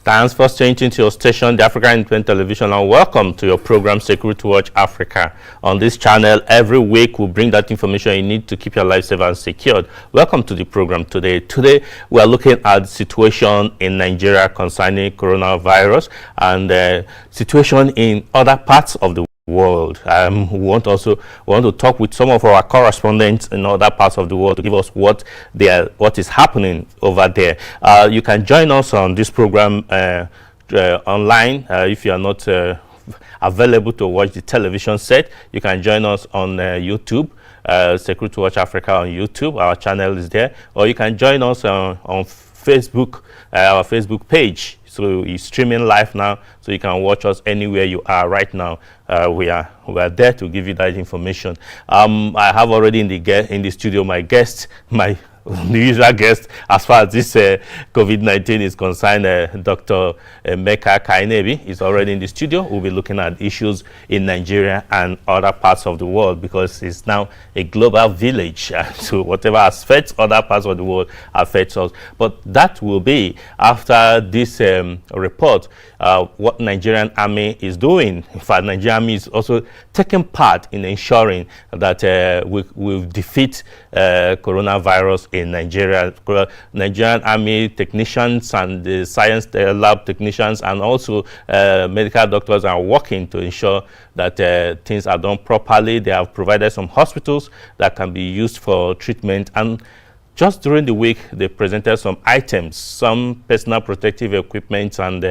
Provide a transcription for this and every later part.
Thanks for changing to your station, the African Independent Television, and welcome to your program, Security Watch Africa. On this channel, every week we bring that information you need to keep your life safe and secured. Welcome to the program today. Today, we are looking at the situation in Nigeria concerning coronavirus and the situation in other parts of the world. We want to talk with some of our correspondents in other parts of the world to give us what is happening over there. You can join us on this program online if you are not available to watch the television set. You can join us on YouTube. Security Watch Africa on YouTube. Our channel is there, or you can join us on Facebook, our Facebook page. So it's streaming live now, so you can watch us anywhere you are right now. We are there to give you that information. I have already in the studio my usual guest as far as this COVID-19 is concerned. Dr. Emeka Kainebi is already in the studio. We'll be looking at issues in Nigeria and other parts of the world because it's now a global village. So whatever affects other parts of the world affects us. But that will be after this report, what Nigerian Army is doing. In fact, Nigerian Army is also taking part in ensuring that we defeat coronavirus in Nigeria. Nigerian Army technicians and the science lab technicians and also medical doctors are working to ensure that things are done properly. They have provided some hospitals that can be used for treatment, and just during the week, they presented some items, some personal protective equipment and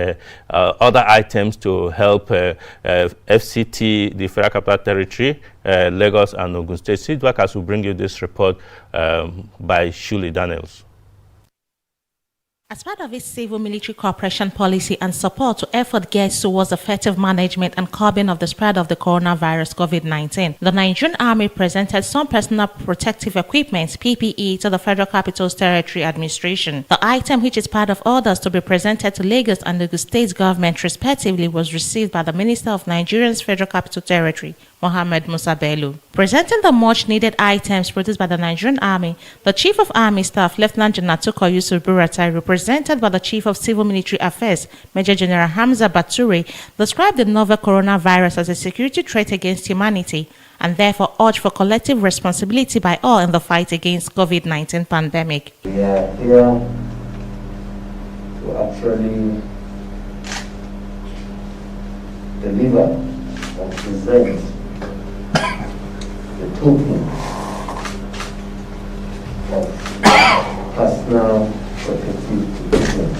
other items to help FCT, the Federal Capital Territory, Lagos and Ogun State. Sit back as we bring you this report by Shuli Daniels. As part of its civil-military cooperation policy and support to effort geared towards effective management and curbing of the spread of the coronavirus COVID-19, the Nigerian Army presented some personal protective equipment, PPE, to the Federal Capital Territory Administration. The item, which is part of orders to be presented to Lagos and the state government respectively, was received by the Minister of Nigeria's Federal Capital Territory, Mohammed Musa Bello. Presenting the much-needed items produced by the Nigerian Army, the Chief of Army Staff, Lieutenant General Tukur Yusuf Buratai, represented by the Chief of Civil Military Affairs, Major General Hamza Bature, described the novel coronavirus as a security threat against humanity and therefore urged for collective responsibility by all in the fight against COVID-19 pandemic. We are here to actually deliver or present the token of personal protective equipment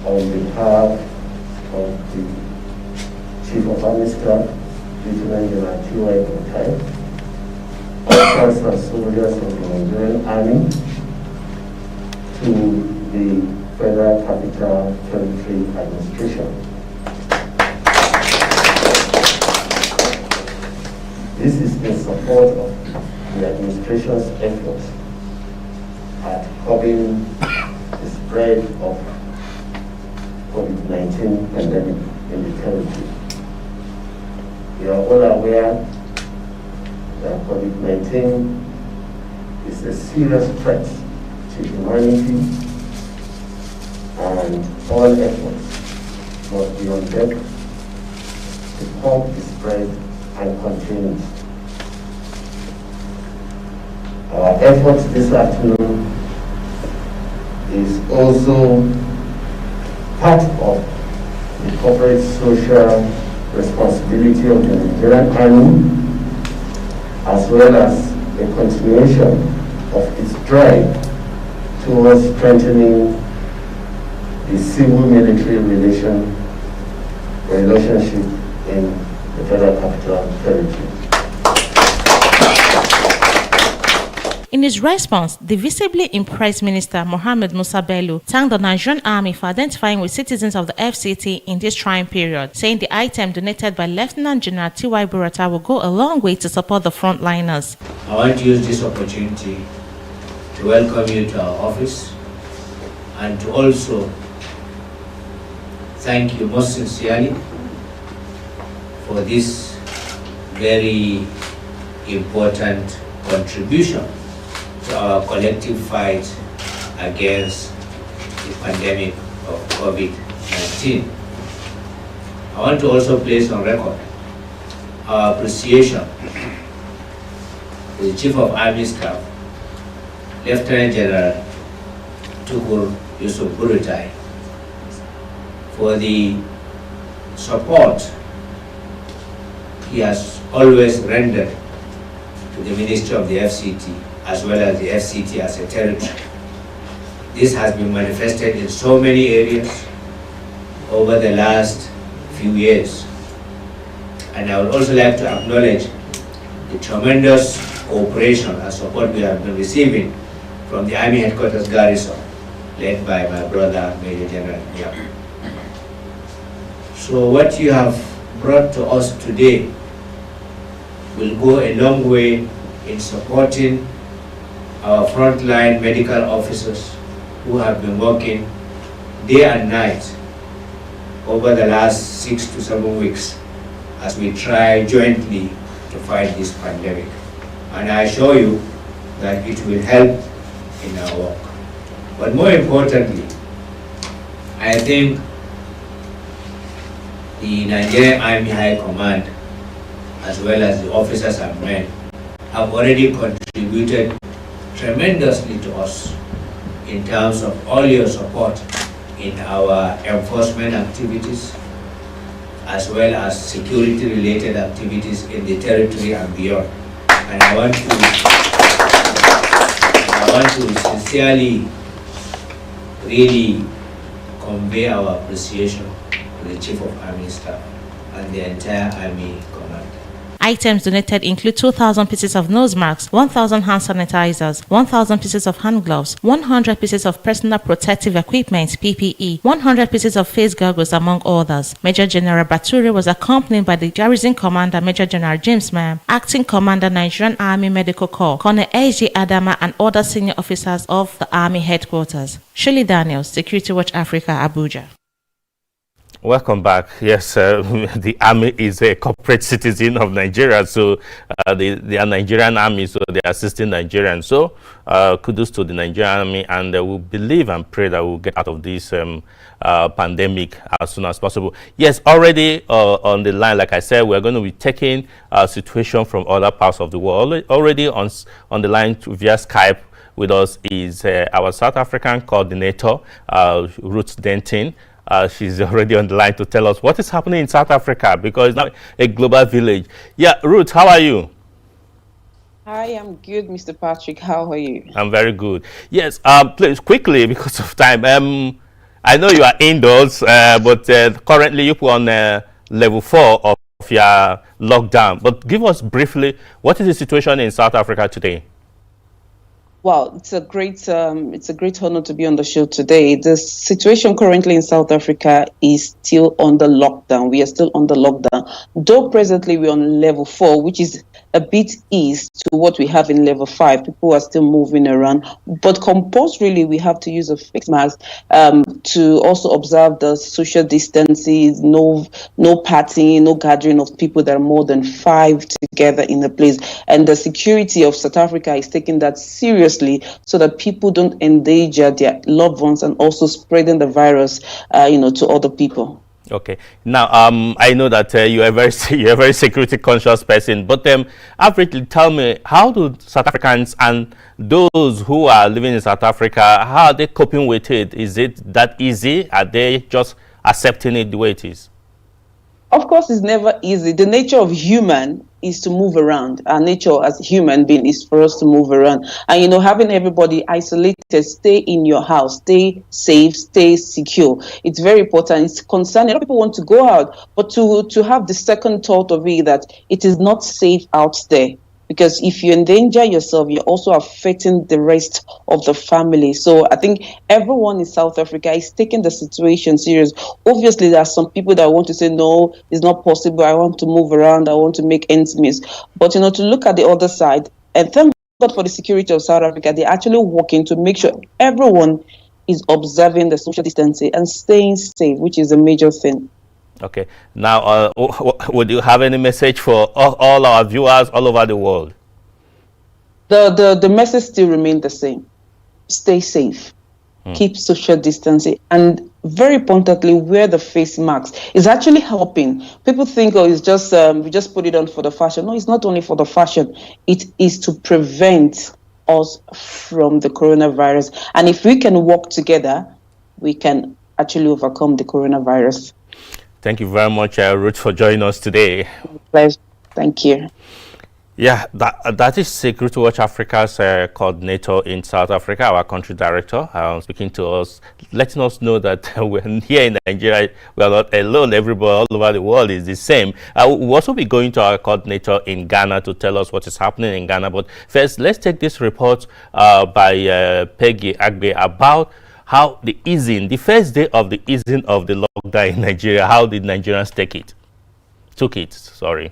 on behalf of the Chief of Army Staff, Lieutenant General T.Y. Buratai, officers and soldiers of the Nigerian Army, to the Federal Capital Territory Administration. This is in support of the administration's efforts at curbing the spread of COVID-19 pandemic in the territory. We are all aware that COVID-19 is a serious threat to humanity, and all efforts must be on deck to curb the spread and contain it. Our efforts this afternoon is also part of the corporate social responsibility of the Nigerian Army, as well as the continuation of its drive towards strengthening the civil-military relationship in the Federal Capital Territory. In his response, the visibly impressed Minister Mohammed Musa Bello thanked the Nigerian Army for identifying with citizens of the FCT in this trying period, saying the item donated by Lieutenant General T.Y. Buratai will go a long way to support the frontliners. I want to use this opportunity to welcome you to our office and to also thank you most sincerely for this very important contribution to our collective fight against the pandemic of COVID-19. I want to also place on record our appreciation to the Chief of Army Staff, Lieutenant General Tukur Yusuf Buratai, for the support he has always rendered to the Ministry of the FCT, as well as the FCT as a territory. This has been manifested in so many areas over the last few years. And I would also like to acknowledge the tremendous cooperation and support we have been receiving from the Army Headquarters Garrison, led by my brother, Major General Yap. So what you have brought to us today will go a long way in supporting our frontline medical officers who have been working day and night over the last 6 to 7 weeks as we try jointly to fight this pandemic. And I assure you that it will help in our work. But more importantly, I think the Nigerian Army High Command, as well as the officers and men, have already contributed tremendously to us in terms of all your support in our enforcement activities, as well as security-related activities in the territory and beyond. And I want to sincerely, really convey our appreciation to the Chief of Army Staff and the entire Army Command. Items donated include 2,000 pieces of nose masks, 1,000 hand sanitizers, 1,000 pieces of hand gloves, 100 pieces of personal protective equipment (PPE), 100 pieces of face goggles, among others. Major General Baturi was accompanied by the Garrison Commander, Major General James Mam, Acting Commander, Nigerian Army Medical Corps, Colonel A.J. Adama, and other senior officers of the Army Headquarters. Shirley Daniels, Security Watch Africa, Abuja. Welcome back. Yes, the army is a corporate citizen of Nigeria, so they are Nigerian army, so they are assisting Nigerians. So kudos to the Nigerian army, and we believe and pray that we'll get out of this pandemic as soon as possible. Yes, already on the line, like I said, we're going to be taking a situation from other parts of the world. Already on the line via Skype with us is our South African coordinator, Ruth Denton. She's already on the line to tell us what is happening in South Africa, because it's now a global village. Yeah, Ruth, how are you? Hi, I'm good, Mr. Patrick. How are you? I'm very good. Yes, please, quickly, because of time. I know you are indoors, but currently you're on level 4 of your lockdown. But give us briefly, what is the situation in South Africa today? Well, it's a great honor to be on the show today. The situation currently in South Africa is still under lockdown. We are still under lockdown, though presently we're on level 4, which is a bit east to what we have in level 5. People are still moving around, but compulsorily we have to use a face mask to also observe the social distancing, no partying, no gathering of people that are more than 5 together in a place. And the security of South Africa is taking that seriously, so that people don't endanger their loved ones and also spreading the virus, to other people. Okay. Now, I know that you're a very security conscious person, but averagely, tell me, how do South Africans and those who are living in South Africa, how are they coping with it? Is it that easy? Are they just accepting it the way it is? Of course, it's never easy. The nature of human is to move around. Our nature as human being is for us to move around. And, having everybody isolated, stay in your house, stay safe, stay secure. It's very important. It's concerning. A lot of people want to go out, but to have the second thought of it that it is not safe out there. Because if you endanger yourself, you're also affecting the rest of the family. So I think everyone in South Africa is taking the situation serious. Obviously, there are some people that want to say, no, it's not possible. I want to move around. I want to make ends meet. But, to look at the other side, and thank God for the security of South Africa, they're actually working to make sure everyone is observing the social distancing and staying safe, which is a major thing. Okay. Now, would you have any message for all our viewers all over the world? The message still remains the same. Stay safe. keep social distancing, and very importantly, wear the face masks. It's actually helping. People think, oh, it's just we just put it on for the fashion. No, it's not only for the fashion. It is to prevent us from the coronavirus. And if we can work together, we can actually overcome the coronavirus. Thank you very much, Ruth, for joining us today. Pleasure. Thank you. Yeah, that is Security Watch Africa's coordinator in South Africa, our country director, speaking to us, letting us know that we're here in Nigeria, we are not alone. Everybody all over the world is the same. We'll also be going to our coordinator in Ghana to tell us what is happening in Ghana. But first, let's take this report by Peggy Agbe about how the first day of the easing of the lockdown in Nigeria, how did Nigerians took it, sorry.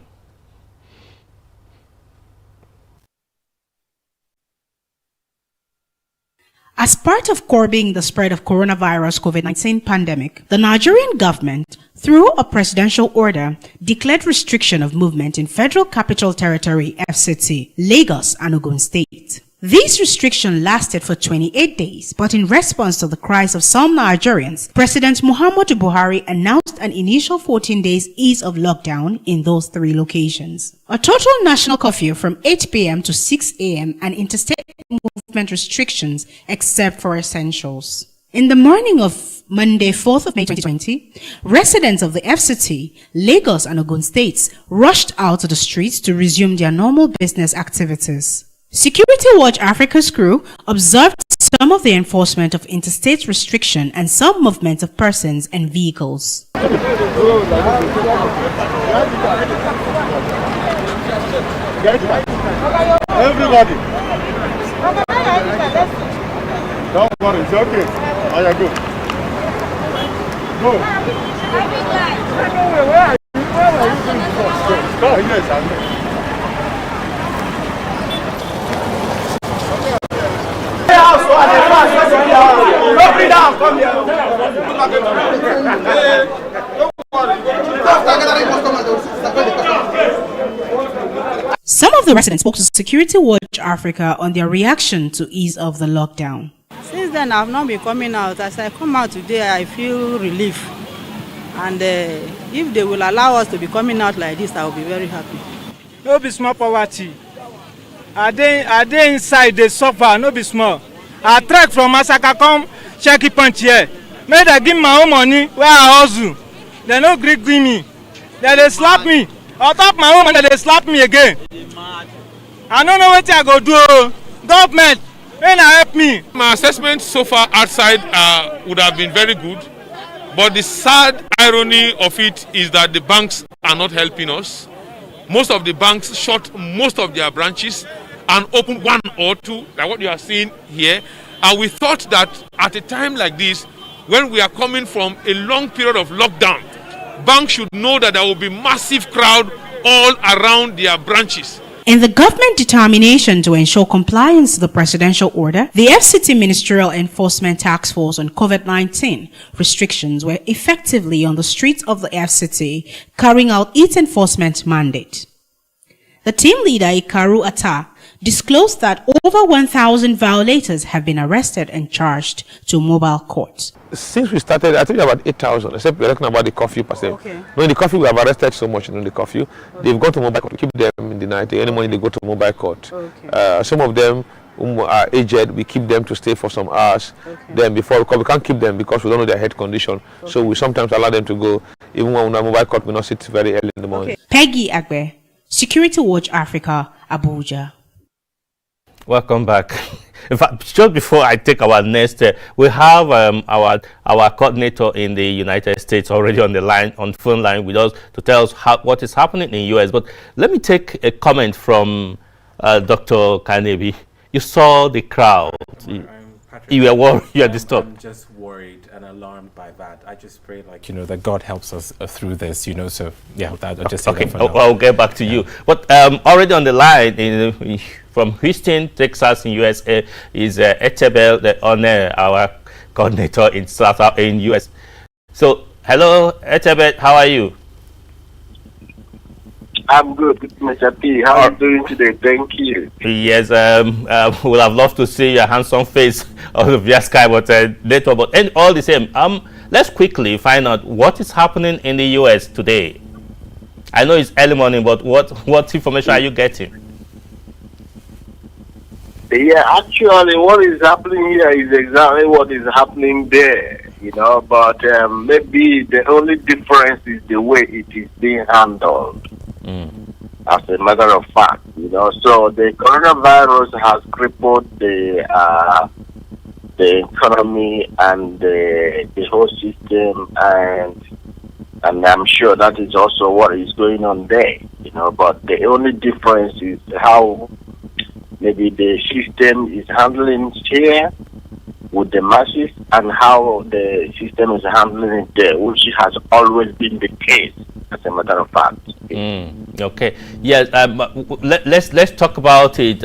As part of curbing the spread of coronavirus COVID-19 pandemic, the Nigerian government, through a presidential order, declared restriction of movement in Federal Capital Territory (FCT), Lagos and Ogun State. These restrictions lasted for 28 days, but in response to the cries of some Nigerians, President Muhammadu Buhari announced an initial 14 days ease of lockdown in those 3 locations. A total national curfew from 8 p.m. to 6 a.m. and interstate movement restrictions except for essentials. In the morning of Monday, 4th of May 2020, residents of the FCT, Lagos and Ogun States rushed out to the streets to resume their normal business activities. Security Watch Africa's crew observed some of the enforcement of interstate restriction and some movement of persons and vehicles. Everybody. Don't worry, it's okay. Oh, yeah, go. Go. Where are you going to go? Yes, I know. Come here. Some of the residents spoke to Security Watch Africa on their reaction to ease of the lockdown. Since then, I've not been coming out. As I come out today, I feel relief. And if they will allow us to be coming out like this, I will be very happy. No be small poverty. Are they inside, they suffer, no be small. I trek from Masaka come check it punch here. May they give my own money where I hustle. They no gree give me. They slap me. On top my own money, they slap me again. I don't know what I go do. Government, when I help me. My assessment so far outside would have been very good. But the sad irony of it is that the banks are not helping us. Most of the banks shut most of their branches and open 1 or 2, like what you are seeing here. And we thought that at a time like this, when we are coming from a long period of lockdown, banks should know that there will be massive crowd all around their branches. In the government determination to ensure compliance to the presidential order, the FCT Ministerial Enforcement Task Force on COVID-19 restrictions were effectively on the streets of the FCT, carrying out its enforcement mandate. The team leader, Ikaru Atta, disclosed that over 1,000 violators have been arrested and charged to mobile courts. Since we started, I think about 8,000, except we're talking about the curfew per se. Okay. No, in the curfew, we have arrested so much in the curfew. They've gone to mobile court to keep them in the night. Any morning, they go to mobile court. Okay. Some of them are aged, we keep them to stay for some hours. Okay. Then before, because we can't keep them because we don't know their health condition. Okay. So we sometimes allow them to go, even when we're on mobile court, we not sit very early in the morning. Okay. Peggy Agbe, Security Watch Africa, Abuja. Welcome back. In fact, just before I take our next, we have our coordinator in the United States already on the line, on phone line with us to tell us what is happening in the US. But let me take a comment from Dr. Kanebi. You saw the crowd. You were worried. You are disturbed. I'm just worried and alarmed by that. I just pray, like, that God helps us through this, So yeah, I'll just say okay. that for now. I'll get back to you. But already on the line from Houston, Texas, in USA, is Etebel, our coordinator in US. So, hello, Etebel. How are you? I'm good, Mr. P. How are you doing today? Thank you. Yes, would have loved to see your handsome face via Skype, but later. But and all the same, let's quickly find out what is happening in the U.S. today. I know it's early morning, but what information are you getting? Yeah, actually, what is happening here is exactly what is happening there, you know, but maybe the only difference is the way it is being handled, as a matter of fact, you know. So the coronavirus has crippled the economy and the whole system, and I'm sure that is also what is going on there, you know, but the only difference is how maybe the system is handling here with the masses and how the system is handling it there, which has always been the case, as a matter of fact. Okay. Yes. Let's talk about it.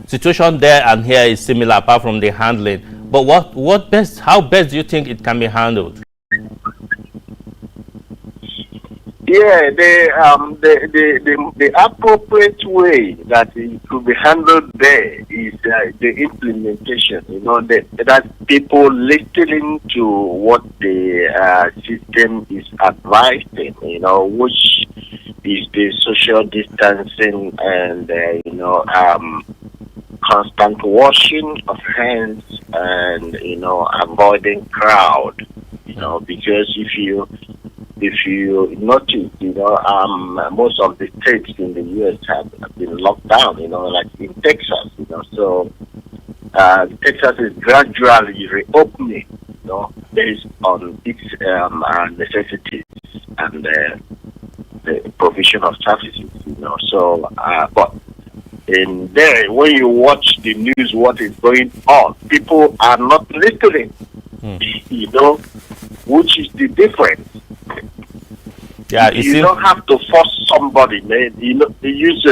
Situation there and here is similar, apart from the handling. But how best do you think it can be handled? Yeah, the appropriate way that it could be handled there is the implementation. You know, that people listening to what the system is advising. You know, which is the social distancing and you know, constant washing of hands and, you know, avoiding crowd. You know, because if you notice, you know, most of the states in the U.S. have been locked down, you know, like in Texas, you know, so Texas is gradually reopening, you know, based on its necessities and the provision of services, you know, so, but in there, when you watch the news, what is going on, people are not listening, you know, which is the difference. Yeah, you don't have to force somebody, man. You know, they use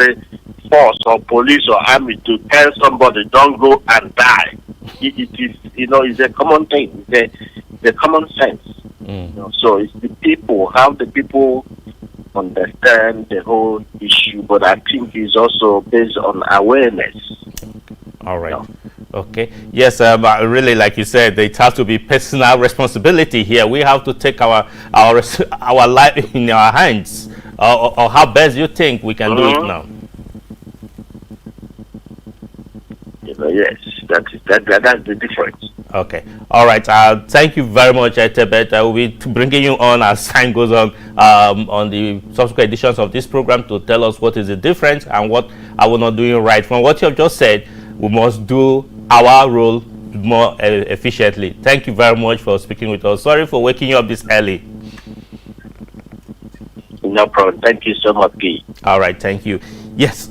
force or police or army to tell somebody don't go and die. It is, you know, it's a common thing. It's a common sense. You know, so it's the people, how the people understand the whole issue. But I think it's also based on awareness. All right. You know? Okay. Yes, really, like you said, it has to be personal responsibility here. We have to take our life in our hands. Or how best you think we can do it now? You know, yes, that's the difference. Okay. All right. Thank you very much, Tebet. I will be bringing you on as time goes on the subsequent editions of this program to tell us what is the difference and what are we not doing right. From what you have just said, we must do our role more efficiently. Thank you very much for speaking with us. Sorry for waking you up this early. No problem. Thank you so much, P. All right. Thank you. Yes.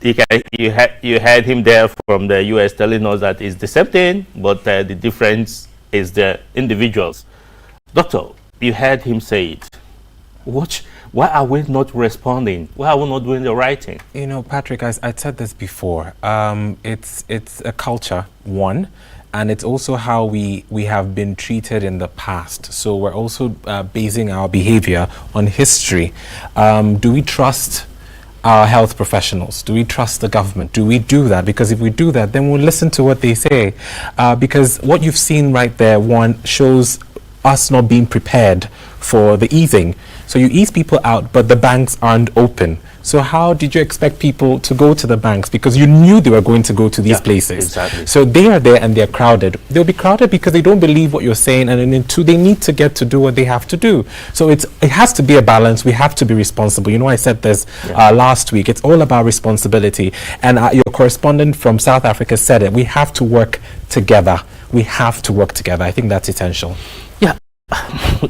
You had him there from the U.S. telling us that it's the same thing, but the difference is the individuals. Doctor, you heard him say it. Why are we not responding? Why are we not doing the right thing? You know, Patrick, I said this before. It's a culture, one, and it's also how we have been treated in the past. So we're also basing our behavior on history. Do we trust our health professionals? Do we trust the government? Do we do that? Because if we do that, then we'll listen to what they say. Because what you've seen right there, one, shows us not being prepared for the easing. So you ease people out, but the banks aren't open. So how did you expect people to go to the banks? Because you knew they were going to go to these places. Exactly. So they are there and they're crowded. They'll be crowded because they don't believe what you're saying, and then two, they need to get to do what they have to do. So it has to be a balance. We have to be responsible. You know, I said this last week. It's all about responsibility. And your correspondent from South Africa said it. We have to work together. We have to work together. I think that's essential. Yeah.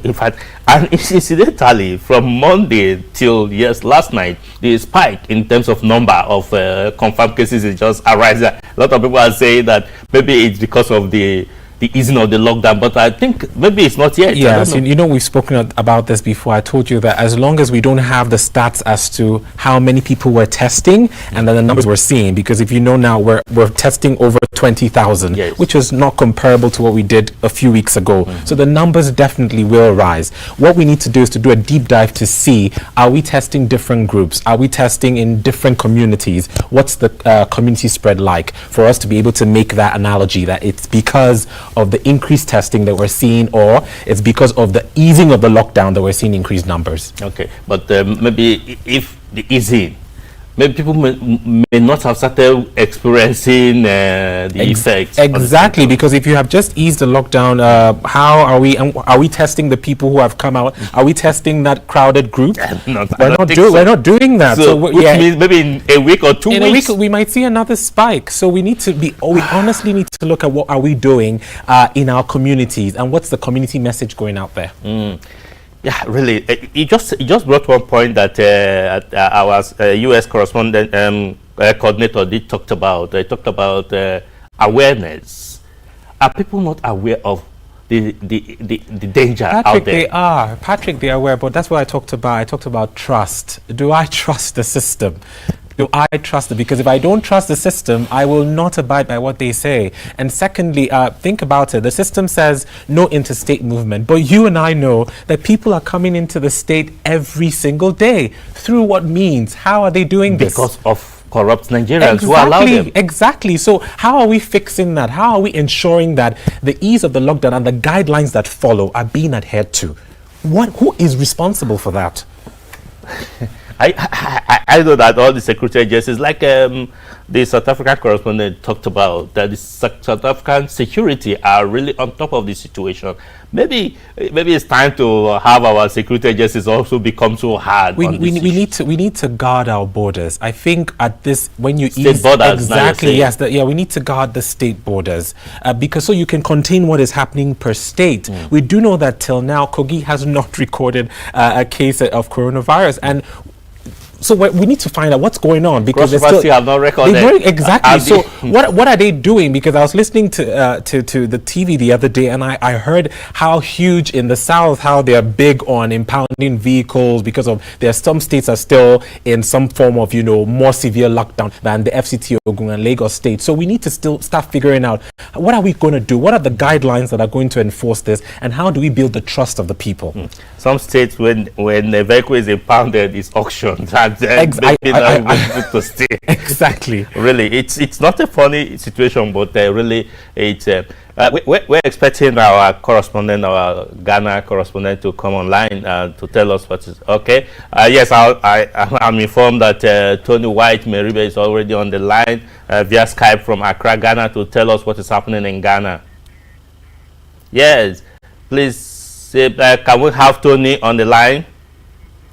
In fact, and incidentally, from Monday till last night, the spike in terms of number of confirmed cases is just arising. A lot of people are saying that maybe it's because of the the easing of the lockdown, but I think maybe it's not yet. Yes, you know, we've spoken about this before. I told you that as long as we don't have the stats as to how many people we're testing and then the numbers we're seeing, because if you know now we're testing over 20,000, yes, which is not comparable to what we did a few weeks ago. So the numbers definitely will rise. What we need to do is to do a deep dive to see, are we testing different groups? Are we testing in different communities? What's the community spread like, for us to be able to make that analogy that it's because of the increased testing that we're seeing, or it's because of the easing of the lockdown that we're seeing increased numbers. Okay, but maybe if the easing, maybe people may not have started experiencing the effects. Exactly, because if you have just eased the lockdown, how are we testing the people who have come out? Are we testing that crowded group? We're not doing that. So which means maybe in a week or 2 weeks, in a week we might see another spike. So we need to we honestly need to look at what are we doing in our communities, and what's the community message going out there. Yeah, really. He just brought one point that our U.S. correspondent coordinator did talked about. They talked about awareness. Are people not aware of the danger out there? They are. Patrick, they are aware, but that's what I talked about. I talked about trust. Do I trust the system? Do I trust it? Because if I don't trust the system, I will not abide by what they say. And secondly, think about it. The system says no interstate movement, but you and I know that people are coming into the state every single day. Through what means? How are they doing this? Because of corrupt Nigerians who allow them. Exactly. So how are we fixing that? How are we ensuring that the ease of the lockdown and the guidelines that follow are being adhered to? Who is responsible for that? I know that all the security agencies, like the South African correspondent talked about, that the South African security are really on top of the situation. Maybe it's time to have our security agencies also become so hard. We need to guard our borders. I think at this, when you state borders, exactly, yes, we need to guard the state borders because so you can contain what is happening per state. We do know that till now Kogi has not recorded a case of coronavirus, and so we need to find out what's going on, because they have not recorded. Exactly. So what are they doing? Because I was listening to the TV the other day, and I heard how huge in the South, how they are big on impounding vehicles, because of there are some states are still in some form of more severe lockdown than the FCT, Ogun and Lagos state. So we need to still start figuring out what are we going to do? What are the guidelines that are going to enforce this, and how do we build the trust of the people? Some states, when a vehicle is impounded, it's auctioned. Exactly. Really, it's not a funny situation, but really, it's we're expecting our correspondent, our Ghana correspondent, to come online to tell us what is okay. Yes, I'm informed that Tony White Meribe is already on the line via Skype from Accra, Ghana, to tell us what is happening in Ghana. Yes, please, can we have Tony on the line?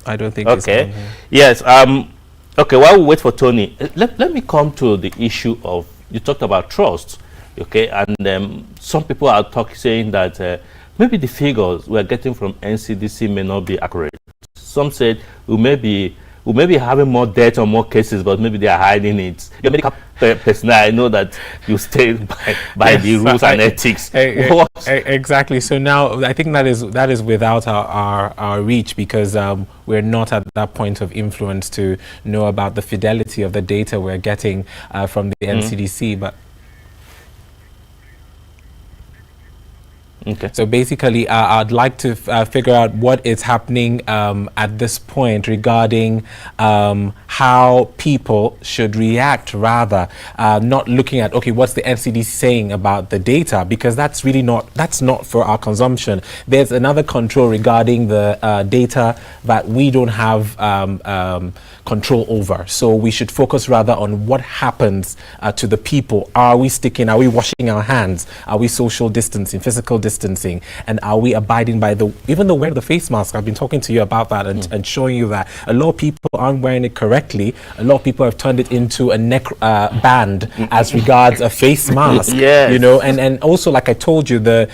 I don't think. Okay. Yes. Okay. While we wait for Tony, let me come to the issue of, you talked about trust. Okay, and some people are saying that maybe the figures we're getting from NCDC may not be accurate. Some said we may be having more deaths or more cases, but maybe they are hiding it. You're a medical personnel. I know that you stay by yes, the rules and ethics. Exactly. So now I think that is without our reach, because we're not at that point of influence to know about the fidelity of the data we're getting from the NCDC. But okay. So basically, I'd like to figure out what is happening at this point regarding how people should react, rather not looking at, okay, what's the NCDC saying about the data, because that's not for our consumption. There's another control regarding the data that we don't have control over. So we should focus rather on what happens to the people. Are we washing our hands? Are we social distancing, physical distancing? And are we abiding by even the wearing of the face mask? I've been talking to you about that and showing you that a lot of people aren't wearing it correctly. A lot of people have turned it into a neck band as regards a face mask. Yes. And also, like I told you, the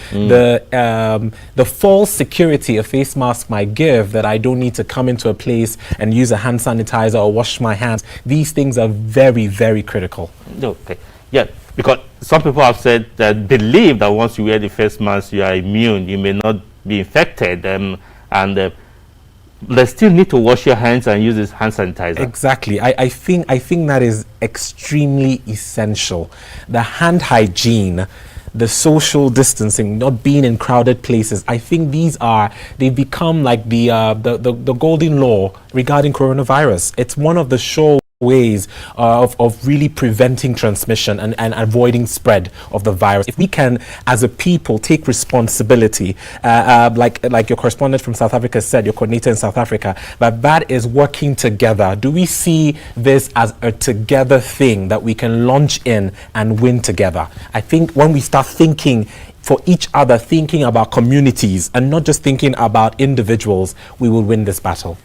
false security a face mask might give, that I don't need to come into a place and use a hand sanitizer or wash my hands. These things are very, very critical. Okay. Yeah, because some people have said that believe that once you wear the face mask, you are immune. You may not be infected, they still need to wash your hands and use this hand sanitizer. Exactly. I think that is extremely essential. The hand hygiene, the social distancing, not being in crowded places. I think they've become like the golden law regarding coronavirus. It's one of the sure ways of really preventing transmission and avoiding spread of the virus. If we can, as a people, take responsibility, like your correspondent from South Africa said, your coordinator in South Africa, that is working together. Do we see this as a together thing that we can launch in and win together? I think when we start thinking for each other, thinking about communities and not just thinking about individuals, we will win this battle.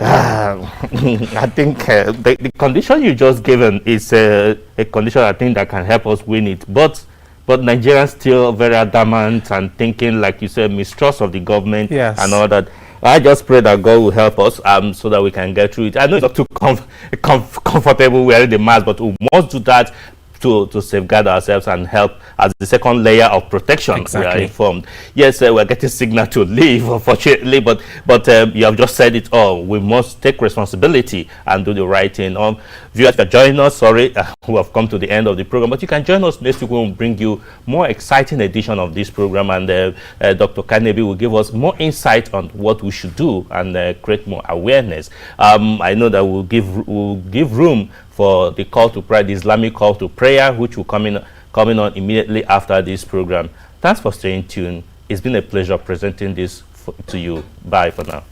I think the condition you just given is a condition I think that can help us win it. But Nigerians still very adamant and thinking, like you said, mistrust of the government and all that. I just pray that God will help us so that we can get through it. I know it's not too comfortable wearing the mask, but we must do that to safeguard ourselves and help as the second layer of protection. Exactly. We are informed. Yes, we're getting signal to leave, unfortunately, but you have just said it all. We must take responsibility and do the right thing. Viewers that join us, sorry, who have come to the end of the program, but you can join us next week when we bring you more exciting edition of this program, and Dr. Kanebi will give us more insight on what we should do and create more awareness. I know that we'll give room for the call to prayer, the Islamic call to prayer, which will coming on immediately after this program. Thanks for staying tuned. It's been a pleasure presenting this to you. Bye for now.